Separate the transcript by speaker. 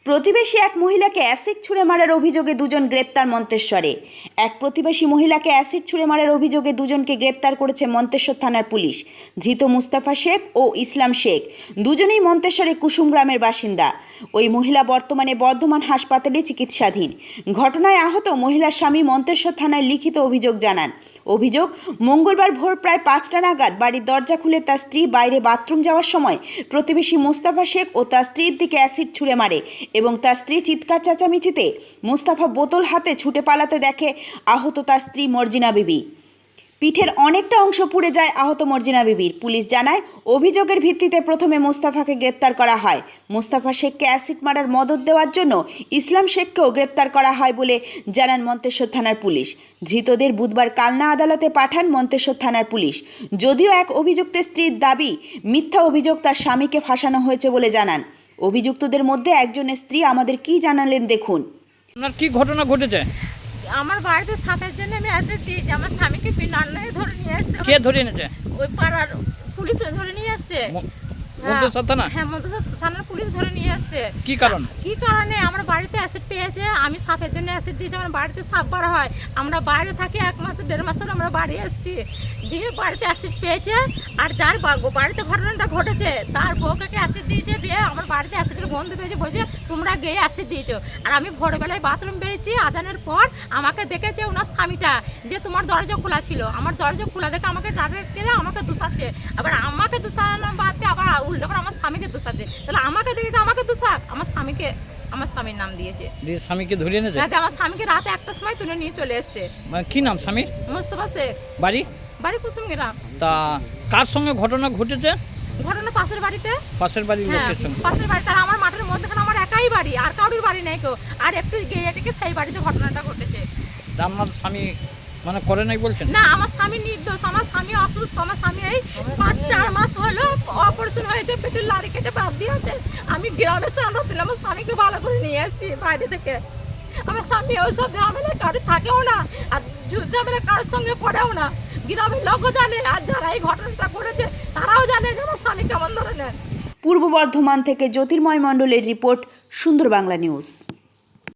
Speaker 1: প্রতিবেশী এক মহিলাকে অ্যাসিড ছুঁড়ে মারার অভিযোগে দুজন গ্রেপ্তার মন্তেশ্বরে। এক প্রতিবেশী মহিলাকে অ্যাসিড ছুঁড়ে মারার অভিযোগে দুজনকে গ্রেপ্তার করেছে মন্তেশ্বর থানার পুলিশ। ধৃত মুস্তাফা শেখ ও ইসলাম শেখ দুজনেই মন্তেশ্বরে কুসুম গ্রামের বাসিন্দা। ওই মহিলা বর্তমানে বর্ধমান হাসপাতালে চিকিৎসাধীন। ঘটনায় আহত মহিলার স্বামী মন্তেশ্বর থানায় লিখিত অভিযোগ জানান। অভিযোগ, মঙ্গলবার ভোর প্রায় 5টা নাগাদ বাড়ির দরজা খুলে তার স্ত্রী বাইরে বাথরুম যাওয়ার সময় প্রতিবেশী মুস্তাফা শেখ ও তার স্ত্রীর দিকে অ্যাসিড ছুঁড়ে মারে এবং তার স্ত্রী চিৎকার চেঁচামেচিতে মুস্তাফা বোতল হাতে ছুটে পালাতে দেখে আহত তার স্ত্রী মর্জিনা বিবি। পিঠের অনেকটা অংশ পুড়ে যায় আহত মর্জিনা বিবির। পুলিশ জানায়, অভিযোগের ভিত্তিতে প্রথমে মুস্তাফাকে গ্রেপ্তার করা হয়। মুস্তাফা শেখকে অ্যাসিড মারার মদত দেওয়ার জন্য ইসলাম শেখকেও গ্রেপ্তার করা হয় বলে জানান মন্তেশ্বর থানার পুলিশ। ধৃতদের বুধবার কালনা আদালতে পাঠান মন্তেশ্বর থানার পুলিশ। যদিও এক অভিযুক্তের স্ত্রীর দাবি মিথ্যা অভিযোগ তার স্বামীকে ফাঁসানো হয়েছে বলে জানান। অভিযুক্তদের মধ্যে একজনের স্ত্রী আমাদের কি জানালেন দেখুন।
Speaker 2: আপনার কি ঘটনা ঘটেছে?
Speaker 3: আমার বাড়িতে সাপের জন্য আমি অ্যাসিড দিয়েছি। আমার স্বামীকে বিনান্নয়ে ধরে নিয়ে এসছে।
Speaker 2: কে ধরে এনেছে?
Speaker 3: ওই পাড়ার পুলিশ ধরে নিয়ে আসছে।
Speaker 2: মন্তেশ্বর থানা?
Speaker 3: হ্যাঁ, মন্তেশ্বর থানার পুলিশ ধরে নিয়ে আসছে।
Speaker 2: কি কারণ?
Speaker 3: কি কারণে? আমার বাড়িতে অ্যাসিড পেয়েছে। আমি সাপের জন্য অ্যাসিড দিয়েছি। আমার বাড়িতে সাপ বার হয়। আমরা বাইরে থাকি 1 মাস 1.5 মাস হলো আমরা বাড়ি এসেছি। দিয়ে বাড়িতে অ্যাসিড পেয়েছে। আর যার বাড়িতে ঘটনাটা ঘটেছে তার বউকে অ্যাসিড দিয়েছে। দিয়ে আমার বাড়িতে অ্যাসিডের গন্ধ পেয়েছে, বলছে তোমরা গিয়ে অ্যাসিড দিয়েছো। আর আমি ভোরবেলায় বাথরুম বেরিয়েছি, আজানের পর আমাকে দেখেছে ওনার স্বামীটা যে তোমার দরজা খোলা ছিল। আমার দরজা খোলা দেখে আমাকে ডাইরেক্ট করে আমাকে দোষাচ্ছে। আবার আমাকে দোষানো বাদ দিয়ে আবার উল্টো করে আমার স্বামীকে দোষাচ্ছে। তাহলে আমাকে দেখেছে আমাকে দোষাক, আমার স্বামীর নাম দিয়েছে।
Speaker 2: দিয়ে স্বামীকে ধরে এনেছে?
Speaker 3: রাতে আমার স্বামীকে রাতে 1টার সময় তুলে নিয়ে চলে এসছে।
Speaker 2: মানে কি নাম স্বামীর?
Speaker 3: মুস্তাফা শেখ।
Speaker 2: বাড়ি?
Speaker 3: বাড়ি কুসুম গ্রাম।
Speaker 2: তা কার সঙ্গে ঘটনা ঘটেছে?
Speaker 3: ঘটনা পাশের বাড়িতে।
Speaker 2: পাশের বাড়ির
Speaker 3: হ্যাঁ,
Speaker 2: লোকের সঙ্গে?
Speaker 3: পাশের বাড়িতে। আর আমার মাঠের মধ্যখানে আমার একাই বাড়ি, আর কারোর বাড়ি নেই কেউ। আর একটু গিয়ে থেকে সেই বাড়িতে ঘটনাটা ঘটেছে।
Speaker 2: আপনার স্বামী মানে করে নাই বলছেন?
Speaker 3: না, আমার স্বামী নির্দোষ। আমার স্বামী অসুস্থ। আমার স্বামী এই 5-4 মাস হলো অপারেশন হয়েছে, পেটের লাড়ি কেটে বাদ দিয়েছে। আমি গ্রামে চাঁদা দিলাম, আমার স্বামীকে ভালো করে নিয়ে এসেছি বাইরে থেকে। আমার স্বামী ওইসব ঝামেলা কারো থাকেও না, আর ঝামেলা কারোর সঙ্গে পড়েও না। গ্রামের লোকও জানে, আর যারা এই ঘটনাটা করেছে তারাও জানে যে আমার স্বামী কেমন ধরনের।
Speaker 1: পূর্ব বর্ধমান থেকে জ্যোতির্ময় মণ্ডলের রিপোর্ট, সুন্দর বাংলা নিউজ।